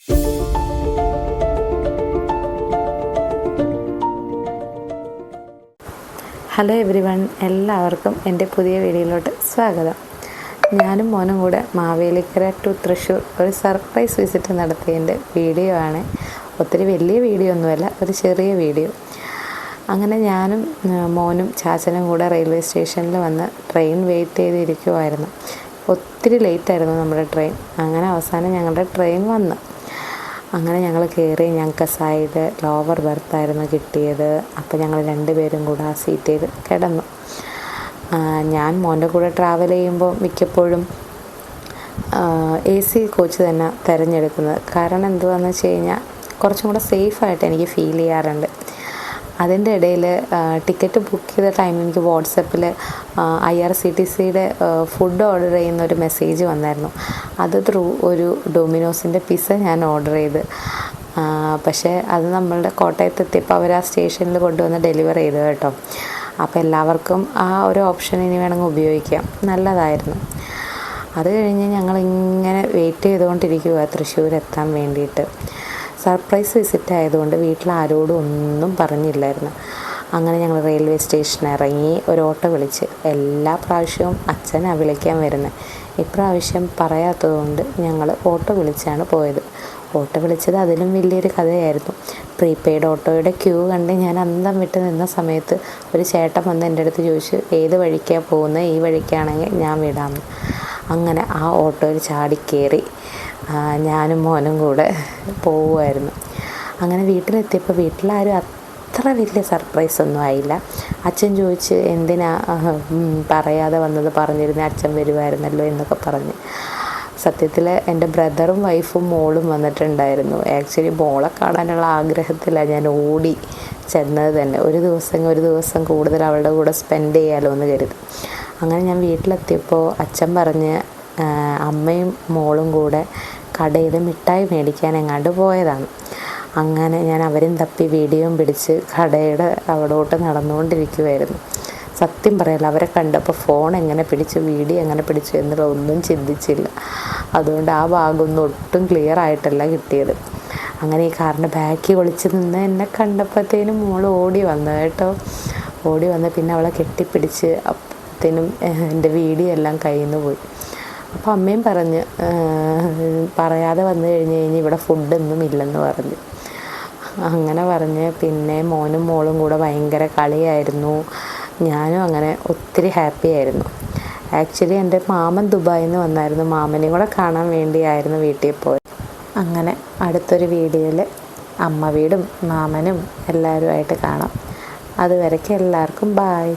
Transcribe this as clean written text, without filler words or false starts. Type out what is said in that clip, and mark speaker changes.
Speaker 1: Hello every one, എല്ലാവർക്കും എൻ്റെ പുതിയ വീഡിയോയിലോട്ട് സ്വാഗതം. ഞാനും മോനും കൂടെ മാവേലിക്കര ടു തൃശ്ശൂർ ഒരു സർപ്രൈസ് വിസിറ്റ് നടത്തിയതിൻ്റെ വീഡിയോ ആണ്. ഒത്തിരി വലിയ വീഡിയോ ഒന്നുമല്ല, ഒരു ചെറിയ വീഡിയോ. അങ്ങനെ ഞാനും മോനും ചാച്ചനും കൂടെ റെയിൽവേ സ്റ്റേഷനിൽ വന്ന് ട്രെയിൻ വെയിറ്റ് ചെയ്തിരിക്കുമായിരുന്നു. ഒത്തിരി ലേറ്റായിരുന്നു നമ്മുടെ ട്രെയിൻ. അങ്ങനെ അവസാനം ഞങ്ങളുടെ ട്രെയിൻ വന്നു. അങ്ങനെ ഞങ്ങൾ കയറി. ഞങ്ങൾക്ക് സൈഡ് ലോവർ ബർത്തായിരുന്നു കിട്ടിയത്. അപ്പോൾ ഞങ്ങൾ രണ്ടുപേരും കൂടെ ആ സീറ്റിൽ കിടന്നു. ഞാൻ മോൻ്റെ കൂടെ ട്രാവൽ ചെയ്യുമ്പോൾ മിക്കപ്പോഴും AC കോച്ച് തന്നെ തിരഞ്ഞെടുക്കുന്നത്. കാരണം എന്തുവാണെന്ന് വെച്ച് കഴിഞ്ഞാൽ കുറച്ചും കൂടെ സേഫായിട്ട് എനിക്ക് ഫീൽ ചെയ്യാറുണ്ട്. അതിൻ്റെ ഇടയിൽ ടിക്കറ്റ് ബുക്ക് ചെയ്ത ടൈമിൽ എനിക്ക് വാട്സപ്പിൽ IRCTCയുടെ ഫുഡ് ഓർഡർ ചെയ്യുന്ന ഒരു മെസ്സേജ് വന്നായിരുന്നു. അത് ത്രൂ ഒരു ഡൊമിനോസിൻ്റെ പിസ്സ ഞാൻ ഓർഡർ ചെയ്ത്. പക്ഷേ അത് നമ്മളുടെ കോട്ടയത്ത് എത്തിയപ്പോൾ അവർ ആ സ്റ്റേഷനിൽ കൊണ്ടുവന്ന് ഡെലിവർ ചെയ്തു കേട്ടോ. അപ്പോൾ എല്ലാവർക്കും ആ ഒരു ഓപ്ഷൻ ഇനി വേണമെങ്കിൽ ഉപയോഗിക്കാം. നല്ലതായിരുന്നു. അത് കഴിഞ്ഞ് ഞങ്ങളിങ്ങനെ വെയിറ്റ് ചെയ്തുകൊണ്ടിരിക്കുക തൃശ്ശൂർ എത്താൻ വേണ്ടിയിട്ട്. സർപ്രൈസ് വിസിറ്റ് ആയതുകൊണ്ട് വീട്ടിൽ ആരോടും ഒന്നും പറഞ്ഞില്ലായിരുന്നു. അങ്ങനെ ഞങ്ങൾ റെയിൽവേ സ്റ്റേഷനിൽ ഇറങ്ങി ഒരു ഓട്ടോ വിളിച്ച്. എല്ലാ പ്രാവശ്യവും അച്ഛനാണ് വിളിക്കാൻ വരുന്നത്. ഇപ്രാവശ്യം പറയാത്തതുകൊണ്ട് ഞങ്ങൾ ഓട്ടോ വിളിച്ചാണ് പോയത്. ഓട്ടോ വിളിച്ചത് അതിലും വലിയൊരു കഥയായിരുന്നു. പ്രീപെയ്ഡ് ഓട്ടോയുടെ ക്യൂ കണ്ട് ഞാൻ അന്തം വിട്ട് നിന്ന സമയത്ത് ഒരു ചേട്ടൻ വന്ന് എൻ്റെ അടുത്ത് ചോദിച്ചു, ഏത് വഴിക്കാണ് പോകുന്നത്? ഈ വഴിക്കാണെങ്കിൽ ഞാൻ വിടാമെന്ന്. അങ്ങനെ ആ ഓട്ടോയിൽ ചാടിക്കയറി ഞാനും മോനും കൂടെ പോവുമായിരുന്നു. അങ്ങനെ വീട്ടിലെത്തിയപ്പോൾ വീട്ടിലാരും അത്ര വലിയ സർപ്രൈസ് ഒന്നും ആയില്ല. അച്ഛൻ ചോദിച്ച് എന്തിനാ പറയാതെ വന്നത്, പറഞ്ഞിരുന്നേ അച്ഛൻ വരുമായിരുന്നല്ലോ എന്നൊക്കെ പറഞ്ഞ്. സത്യത്തിൽ എൻ്റെ ബ്രദറും വൈഫും മോളും വന്നിട്ടുണ്ടായിരുന്നു. ആക്ച്വലി മോളെ കാണാനുള്ള ആഗ്രഹത്തിലാണ് ഞാൻ ഓടി ചെന്നത് തന്നെ. ഒരു ദിവസം കൂടുതൽ അവളുടെ കൂടെ സ്പെൻഡ് ചെയ്യാമല്ലോ എന്ന് കരുതി. അങ്ങനെ ഞാൻ വീട്ടിലെത്തിയപ്പോൾ അച്ഛൻ പറഞ്ഞ് അമ്മയും മോളും കൂടെ കടയിൽ മിഠായി മേടിക്കാൻ എങ്ങാണ്ട് പോയതാണ്. അങ്ങനെ ഞാൻ അവരും തപ്പി വീഡിയോയും പിടിച്ച് കടയുടെ അവിടോട്ട് നടന്നുകൊണ്ടിരിക്കുമായിരുന്നു. സത്യം പറയല്ല, അവരെ കണ്ടപ്പോൾ ഫോൺ എങ്ങനെ പിടിച്ചു, വീഡിയോ എങ്ങനെ പിടിച്ചു എന്നുള്ള ഒന്നും ചിന്തിച്ചില്ല. അതുകൊണ്ട് ആ ഭാഗമൊന്നും ഒട്ടും ക്ലിയർ ആയിട്ടല്ല കിട്ടിയത്. അങ്ങനെ ഈ കാറിൻ്റെ ബാക്കിൽ ഒളിച്ച് നിന്ന് എന്നെ കണ്ടപ്പോഴത്തേനും മോൾ ഓടി വന്നു കേട്ടോ. ഓടി വന്ന് പിന്നെ അവളെ കെട്ടിപ്പിടിച്ച് അപ്പോഴത്തേനും എൻ്റെ വീഡിയോ എല്ലാം കയ്യിൽ നിന്ന് പോയി. അപ്പോൾ അമ്മയും പറഞ്ഞ് പറയാതെ വന്നു കഴിഞ്ഞ് ഇവിടെ ഫുഡൊന്നും ഇല്ലെന്ന് പറഞ്ഞു. അങ്ങനെ പറഞ്ഞ് പിന്നെ മോനും മോളും കൂടെ ഭയങ്കര കളിയായിരുന്നു. ഞാനും അങ്ങനെ ഒത്തിരി ഹാപ്പി ആയിരുന്നു. ആക്ച്വലി എൻ്റെ മാമൻ ദുബായിൽ നിന്ന് വന്നായിരുന്നു. മാമനെയും കൂടെ കാണാൻ വേണ്ടിയായിരുന്നു വീട്ടിൽ പോയത്. അങ്ങനെ അടുത്തൊരു വീഡിയോയിൽ അമ്മ വീടും മാമനും എല്ലാവരുമായിട്ട് കാണാം. അതുവരയ്ക്ക് എല്ലാവർക്കും ബായ്.